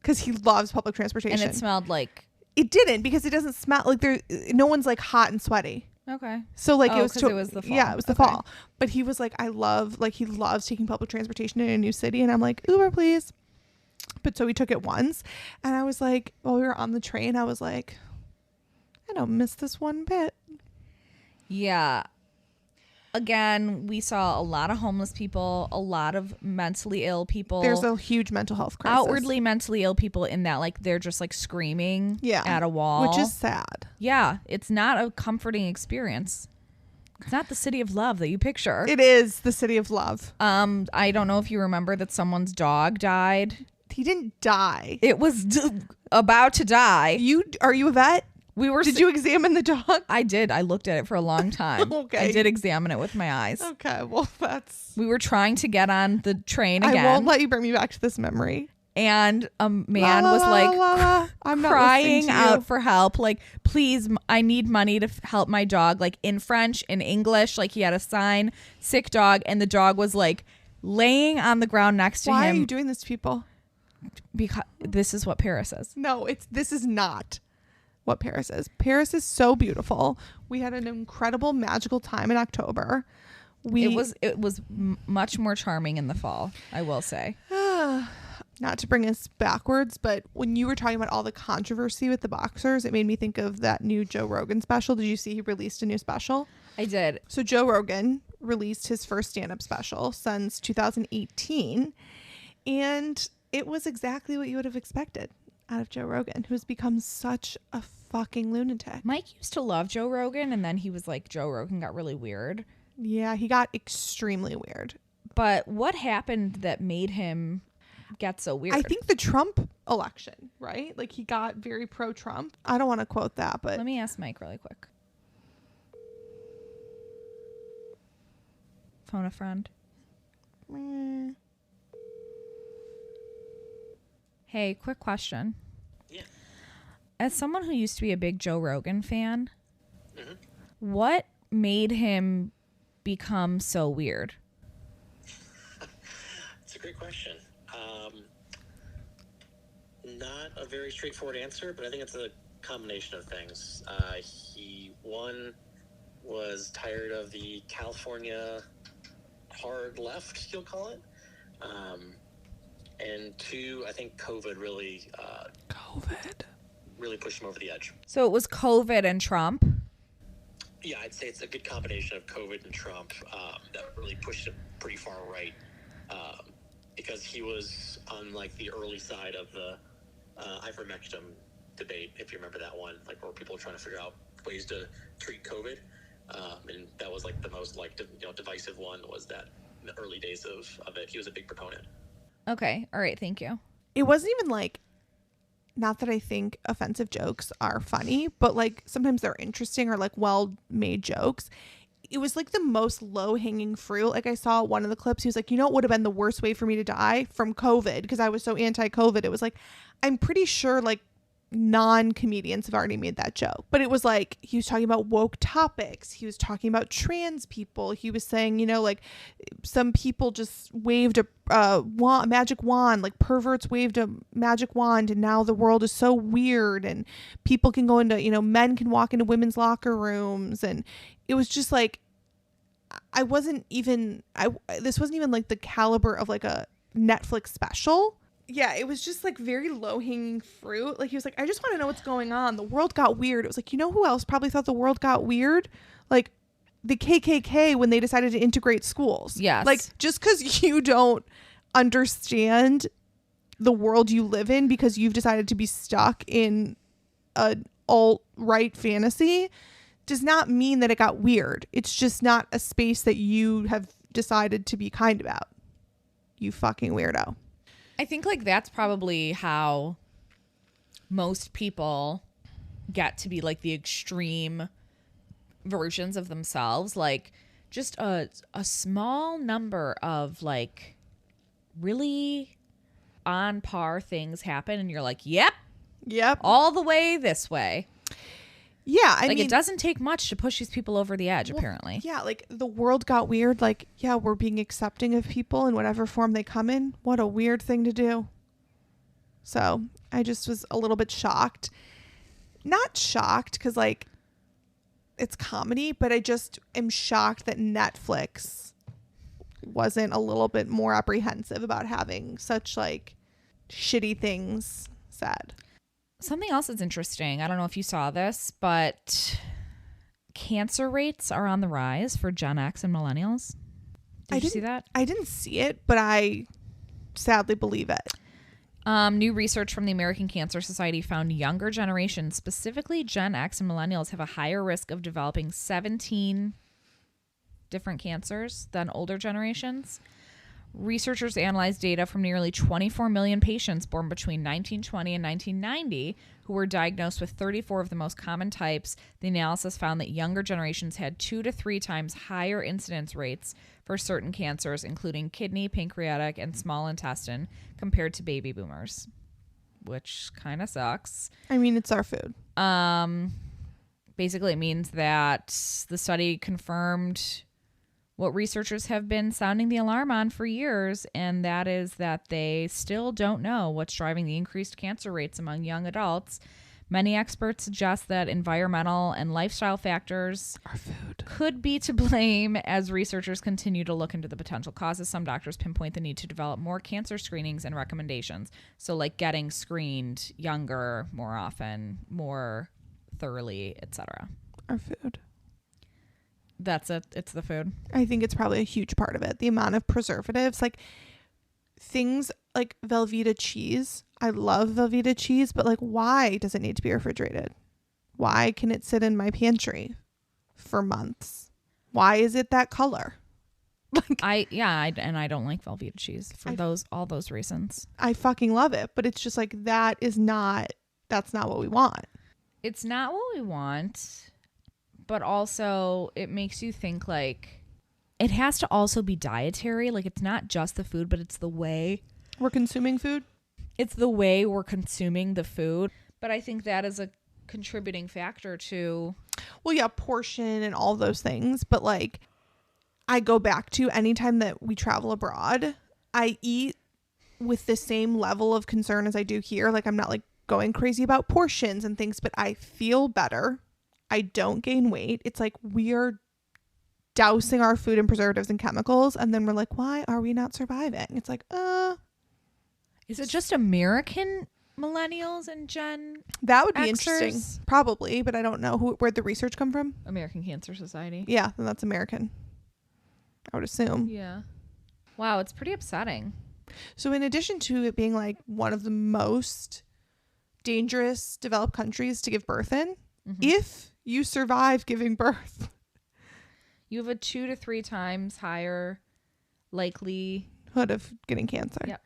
because he loves public transportation. And it smelled like. It didn't, because it doesn't smell like no one's like hot and sweaty. Okay. So like it was the fall. Yeah, it was the fall. But he was like, he loves taking public transportation in a new city, and I'm like, Uber, please. But so we took it once, and I was like, while we were on the train, I was like, I don't miss this one bit. Yeah. again, we saw a lot of homeless people, a lot of mentally ill people. There's a huge mental health crisis. Outwardly mentally ill people in that, like, they're just like screaming at a wall. Which is sad. Yeah. It's not a comforting experience. It's not the city of love that you picture. It is the city of love. I don't know if you remember that someone's dog died. He didn't die. It was about to die. Are you a vet? Did you examine the dog? I did. I looked at it for a long time. Okay. I did examine it with my eyes. Okay, well, We were trying to get on the train again. I won't let you bring me back to this memory. And a man was like I'm not crying out for help. Like, please, I need money to help my dog. Like, in French, in English. Like, he had a sign, sick dog. And the dog was like laying on the ground next to him. Why are you doing this to people? Because this is what Paris is. No, this is not what Paris is. Paris is so beautiful. We had an incredible magical time in October. It was much more charming in the fall, I will say. Not to bring us backwards, but when you were talking about all the controversy with the boxers, it made me think of that new Joe Rogan special. Did you see he released a new special? I did. So Joe Rogan released his first stand-up special since 2018, and it was exactly what you would have expected out of Joe Rogan, who has become such a fucking lunatic. Mike used to love Joe Rogan, and then he was like, Joe Rogan got really weird. Yeah, he got extremely weird. But what happened that made him get so weird? I think the Trump election, right? Like, he got very pro-Trump. I don't want to quote that, but... Let me ask Mike really quick. Phone a friend. Hey, quick question. Yeah. As someone who used to be a big Joe Rogan fan, what made him become so weird? It's a great question. Not a very straightforward answer, but I think it's a combination of things. He, one, was tired of the California hard left, you'll call it. And two, I think COVID really pushed him over the edge. So it was COVID and Trump? Yeah, I'd say it's a good combination of COVID and Trump that really pushed him pretty far right, because he was on like the early side of the ivermectin debate, if you remember that one, like where people were trying to figure out ways to treat COVID, and that was like the most divisive one, was that in the early days of it. He was a big proponent. Okay, all right, thank you. It wasn't even like, not that I think offensive jokes are funny, but like sometimes they're interesting or like well-made jokes. It was like the most low-hanging fruit. Like, I saw one of the clips. He was like, what would have been the worst way for me to die? From COVID, because I was so anti-COVID. It was like, I'm pretty sure like non-comedians have already made that joke. But it was like, he was talking about woke topics. He was talking about trans people. He was saying, like some people just waved a magic wand, like perverts waved a magic wand, and now the world is so weird, and people can go into, men can walk into women's locker rooms. And it was just like, this wasn't even like the caliber of like a Netflix special. Yeah, it was just like very low-hanging fruit. Like, he was like, I just want to know what's going on. The world got weird. It was like, who else probably thought the world got weird? Like the KKK when they decided to integrate schools. Yes. Like, just because you don't understand the world you live in because you've decided to be stuck in an alt-right fantasy does not mean that it got weird. It's just not a space that you have decided to be kind about. You fucking weirdo. I think like that's probably how most people get to be like the extreme versions of themselves. Like, just a small number of like really on par things happen and you're like, yep, all the way this way. Yeah, I mean, mean, it doesn't take much to push these people over the edge, apparently. Yeah, like the world got weird. Like, yeah, we're being accepting of people in whatever form they come in. What a weird thing to do. So I just was a little bit shocked. Not shocked because like it's comedy, but I just am shocked that Netflix wasn't a little bit more apprehensive about having such like shitty things said. Something else that's interesting, I don't know if you saw this, but cancer rates are on the rise for Gen X and millennials. Did you see that? I didn't see it, but I sadly believe it. New research from the American Cancer Society found younger generations, specifically Gen X and millennials, have a higher risk of developing 17 different cancers than older generations. Researchers analyzed data from nearly 24 million patients born between 1920 and 1990 who were diagnosed with 34 of the most common types. The analysis found that younger generations had 2 to 3 times higher incidence rates for certain cancers, including kidney, pancreatic, and small intestine, compared to baby boomers, which kind of sucks. I mean, it's our food. Basically, it means that the study confirmed what researchers have been sounding the alarm on for years, and that is that they still don't know what's driving the increased cancer rates among young adults. Many experts suggest that environmental and lifestyle factors Our food could be to blame as researchers continue to look into the potential causes. Some doctors pinpoint the need to develop more cancer screenings and recommendations. So like getting screened younger, more often, more thoroughly, etc. Our food. That's it. It's the food. I think it's probably a huge part of it. The amount of preservatives, like things like Velveeta cheese. I love Velveeta cheese, but like, why does it need to be refrigerated? Why can it sit in my pantry for months? Why is it that color? Like, I don't like Velveeta cheese for all those reasons. I fucking love it, but it's just like that's not what we want. It's not what we want, but also it makes you think like it has to also be dietary. Like it's not just the food, but it's the way we're consuming food. It's the way we're consuming the food. But I think that is a contributing factor to... Well, yeah, portion and all those things. But like, I go back to anytime that we travel abroad, I eat with the same level of concern as I do here. Like, I'm not like going crazy about portions and things, but I feel better. I don't gain weight. It's like we're dousing our food in preservatives and chemicals. And then we're like, why are we not surviving? It's like, Is it just American millennials and Gen that would be Xers? Interesting. Probably, but I don't know where'd the research come from? American Cancer Society. Yeah, then that's American. I would assume. Yeah. Wow, it's pretty upsetting. So in addition to it being like one of the most dangerous developed countries to give birth in, if you survive giving birth, you have a 2 to 3 times higher likelihood of getting cancer. Yep.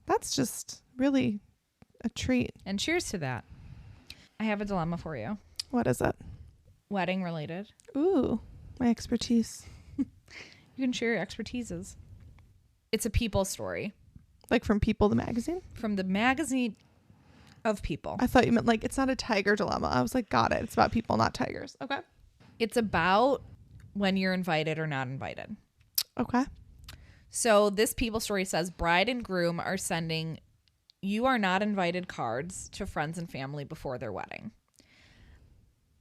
That's just really a treat. And cheers to that. I have a dilemma for you. What is it? Wedding related. Ooh, my expertise. You can share your expertises. It's a People story. Like from People, the magazine? From the magazine of People. I thought you meant like it's not a tiger dilemma. I was like, got it. It's about people, not tigers. Okay. It's about when you're invited or not invited. Okay. So this People story says bride and groom are sending "you are not invited" cards to friends and family before their wedding.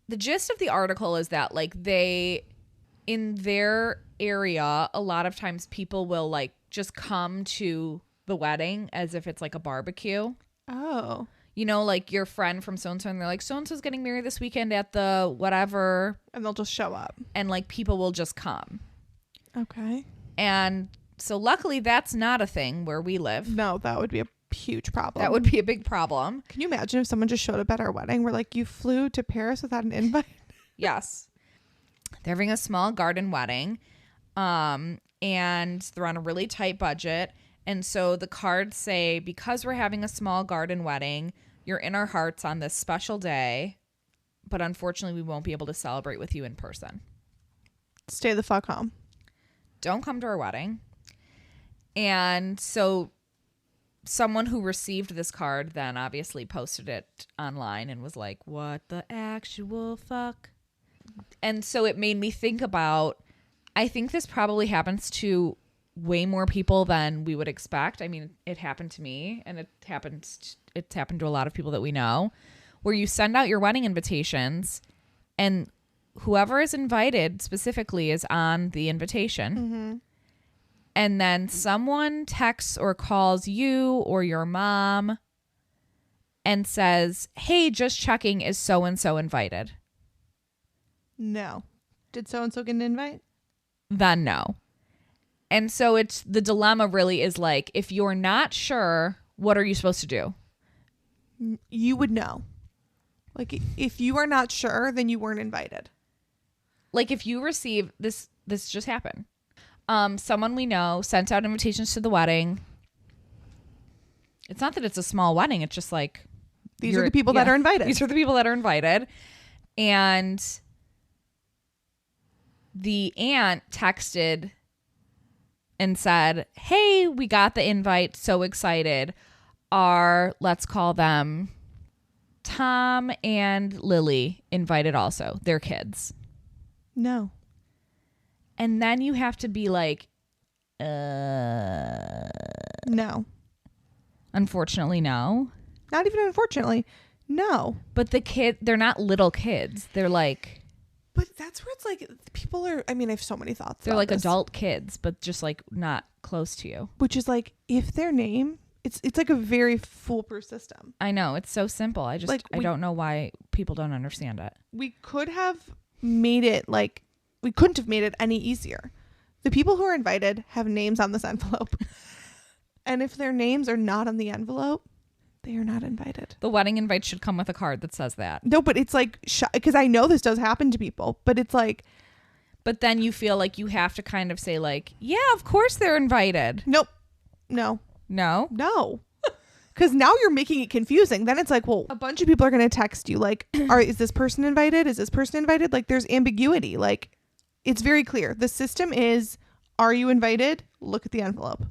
The gist of the article is that like in their area, a lot of times people will like just come to the wedding as if it's like a barbecue. Oh. You know, like your friend from so-and-so, and they're like, so-and-so's getting married this weekend at the whatever. And they'll just show up. And like people will just come. Okay. And so luckily that's not a thing where we live. No, that would be a huge problem. That would be a big problem. Can you imagine if someone just showed up at our wedding? We're like, you flew to Paris without an invite? Yes. They're having a small garden wedding. And they're on a really tight budget. And so the cards say, because we're having a small garden wedding, you're in our hearts on this special day, but unfortunately we won't be able to celebrate with you in person. Stay the fuck home. Don't come to our wedding. And so someone who received this card then obviously posted it online and was like, what the actual fuck? And so it made me think about, I think this probably happens to way more people than we would expect. I mean, it happened to me, and it's happened to a lot of people that we know, where you send out your wedding invitations and whoever is invited specifically is on the invitation. Mm-hmm. And then someone texts or calls you or your mom and says, hey, just checking, is so-and-so invited? No. Did so-and-so get an invite? Then no. And so it's the dilemma really is like, if you're not sure, what are you supposed to do? You would know. Like, if you are not sure, then you weren't invited. Like if you receive this just happened. Someone we know sent out invitations to the wedding. It's not that it's a small wedding. It's just like, these are the people that are invited. These are the people that are invited. And the aunt texted and said, hey, we got the invite. So excited. Let's call them Tom and Lily invited also. Their kids. No. And then you have to be like, No. Unfortunately, no. Not even unfortunately. No. But they're not little kids. They're like... But that's where it's like, people are, I mean, I have so many thoughts. They're about like this, adult kids, but just like not close to you. which is like, if their name, it's like a very foolproof system. I know. It's so simple. I don't know why people don't understand it. We could have made it like, we couldn't have made it any easier. The people who are invited have names on this envelope. And if their names are not on the envelope, they are not invited. The wedding invite should come with a card that says that. No, but it's like, because I know this does happen to people, but it's like, But then you feel like you have to kind of say like, yeah, of course they're invited. nope, no, No? no. Because now you're making it confusing. Then it's like, well, a bunch of people are going to text you like, is this person invited? Is this person invited? Like, there's ambiguity. Like, it's very clear. The system is, are you invited? Look at the envelope.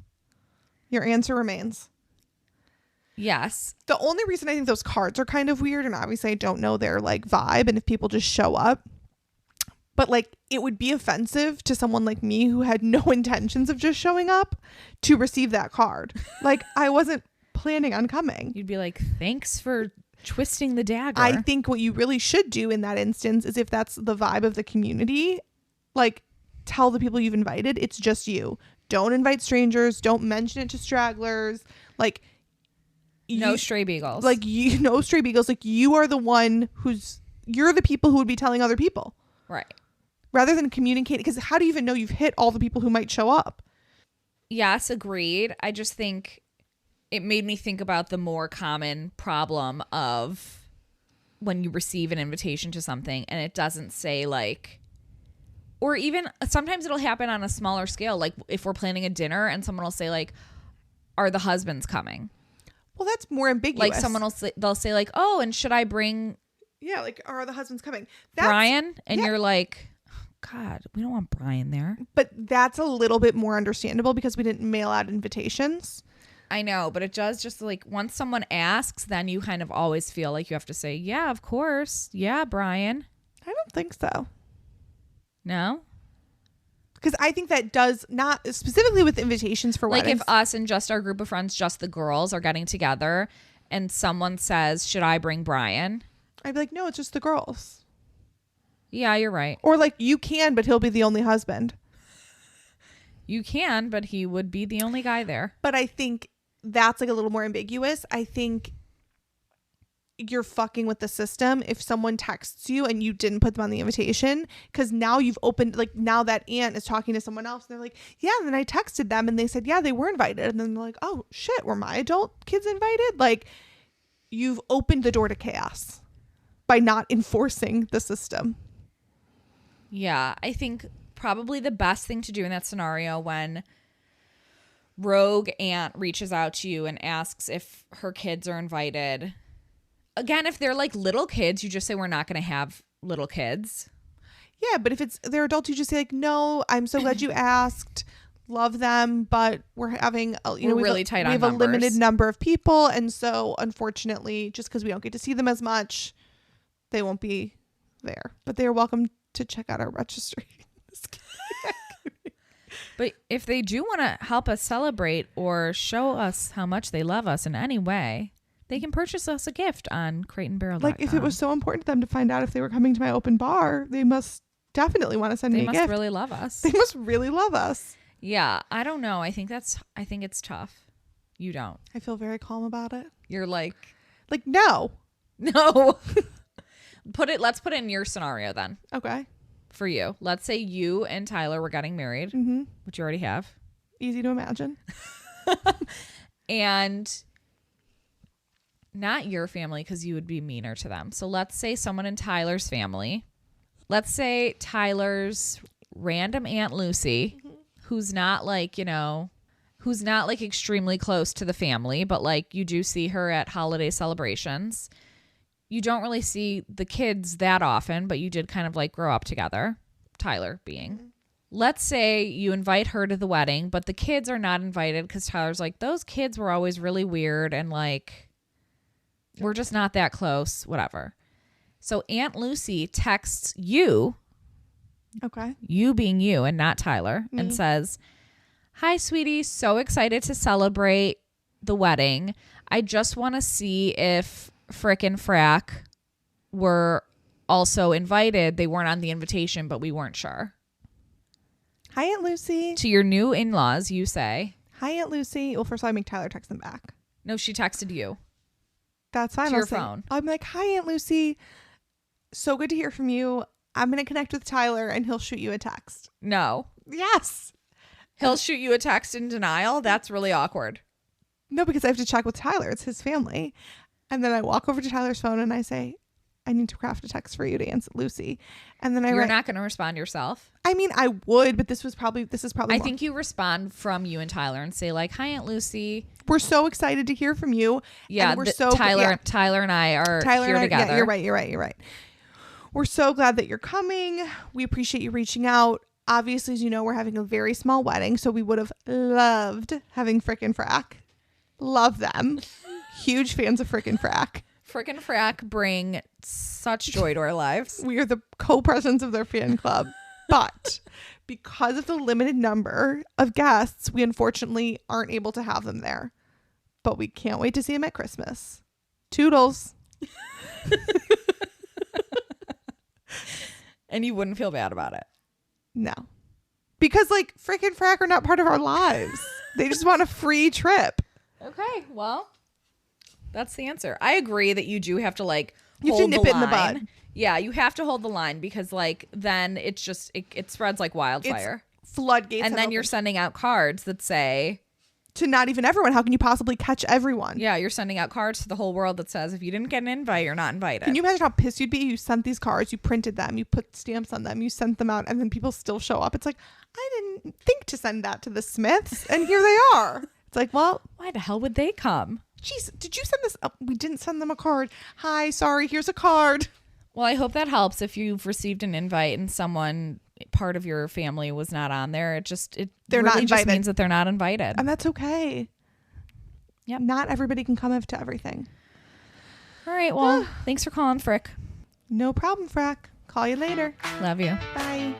Your answer remains. Yes. The only reason I think those cards are kind of weird, and obviously I don't know their like vibe and if people just show up, but like it would be offensive to someone like me who had no intentions of just showing up to receive that card. Like, I wasn't planning on coming. You'd be like, thanks for twisting the dagger. I think what you really should do in that instance is, if that's the vibe of the community, like, tell the people you've invited it's just you. Don't invite strangers. Don't mention it to stragglers. Like, no stray beagles. Like, no stray beagles. Like, you are the one you're the people who would be telling other people. Right. Rather than communicating. Because how do you even know you've hit all the people who might show up? Yes, agreed. I just think it made me think about the more common problem of when you receive an invitation to something and it doesn't say like, or even sometimes it'll happen on a smaller scale. Like if we're planning a dinner and someone will say like, are the husbands coming? Well, that's more ambiguous. Like someone will say, they'll say like, oh, and should I bring Yeah, like, are the husbands coming? Brian? And yeah. you're like, God, we don't want Brian there. But that's a little bit more understandable because we didn't mail out invitations. I know, but it does just like once someone asks, then you kind of always feel like you have to say, yeah, of course. Yeah, Brian. I don't think so. No? Because I think that does not, specifically with invitations for like weddings. if us and just our group of friends, just the girls are getting together and someone says, should I bring Brian? I'd be like, no, it's just the girls. Yeah, you're right. Or like, you can, but he'll be the only husband. You can, but he would be the only guy there. But I think that's like a little more ambiguous. I think you're fucking with the system if someone texts you and you didn't put them on the invitation, because now you've opened, like, now that aunt is talking to someone else and they're like, yeah, and then I texted them and they said, yeah, they were invited, and then they're like, oh shit, were my adult kids invited? Like, you've opened the door to chaos by not enforcing the system. Yeah, I think probably the best thing to do in that scenario when rogue aunt reaches out to you and asks if her kids are invited. Again, if they're like little kids, you just say we're not going to have little kids. Yeah, but if they're adults, you just say like, no, I'm so glad you asked. Love them, but we're having we're really tight on we have numbers. A limited number of people, and so unfortunately, just because we don't get to see them as much, they won't be there. But they are welcome to check out our registry. But if they do want to help us celebrate or show us how much they love us in any way, they can purchase us a gift on crateandbarrel.com. Like, if it was so important to them to find out if they were coming to my open bar, they must definitely want to send me a gift. They must really love us. They must really love us. Yeah, I don't know. I think it's tough. You don't. I feel very calm about it. You're like no. no. Let's put it in your scenario then. Okay. for you. Let's say you and Tyler were getting married, which you already have. Easy to imagine. And not your family, because you would be meaner to them. So let's say someone in Tyler's family. Let's say Tyler's random Aunt Lucy, who's not like, who's not like extremely close to the family, but like you do see her at holiday celebrations. You don't really see the kids that often, but you did kind of like grow up together, Tyler being. Let's say you invite her to the wedding, but the kids are not invited because Tyler's like, those kids were always really weird and like, we're just not that close, whatever. So Aunt Lucy texts you, Okay. you being you and not Tyler, and says, hi, sweetie, so excited to celebrate the wedding. I just want to see if Frick and Frack were also invited. They weren't on the invitation, but we weren't sure. Hi, Aunt Lucy. To your new in-laws, you say. Hi, Aunt Lucy. Well, first of all, I make Tyler text them back. No, she texted you. That's fine. To I'll your say- phone. I'm like, hi, Aunt Lucy. So good to hear from you. I'm going to connect with Tyler and he'll shoot you a text. No. Yes. He'll shoot you a text in denial? That's really awkward. No, because I have to check with Tyler. It's his family. And then I walk over to Tyler's phone and I say, I need to craft a text for you to Aunt Lucy. And then I You're write, not going to respond yourself? I mean, I would, but this is probably I more. think you respond from you and Tyler and say like, hi, Aunt Lucy. We're so excited to hear from you. Yeah, and we're Tyler and I are Tyler here and I, together. Yeah, you're right. We're so glad that you're coming. We appreciate you reaching out. Obviously, as you know, we're having a very small wedding, so we would have loved having Frick and Frack. Love them. Huge fans of Frick and Frack. Frick and Frack bring such joy to our lives. We are the co-presidents of their fan club. But because of the limited number of guests, we unfortunately aren't able to have them there. But we can't wait to see them at Christmas. Toodles. And you wouldn't feel bad about it. No. Because like Frick and Frack are not part of our lives. They just want a free trip. Okay, well, that's the answer. I agree that you do have to like You have to hold nip the it in the line. bud. Yeah, you have to hold the line because like then it's just it spreads like wildfire. It's floodgates. And have then you're opened. sending out cards that say, To not even everyone. How can you possibly catch everyone? yeah, you're sending out cards to the whole world that says if you didn't get an invite, you're not invited. Can you imagine how pissed you'd be? You sent these cards, you printed them, you put stamps on them, you sent them out, and then people still show up. It's like, I didn't think to send that to the Smiths, and here they are. It's like, well, Why the hell would they come? geez, did you send this? Oh, we didn't send them a card. Hi, sorry, here's a card. Well, I hope that helps if you've received an invite and someone part of your family was not on there. They're not really just invited. means that they're not invited. And that's okay. Yep. Not everybody can come to everything. All right, well, thanks for calling, Frick. No problem, Frack. Call you later. Love you. Bye.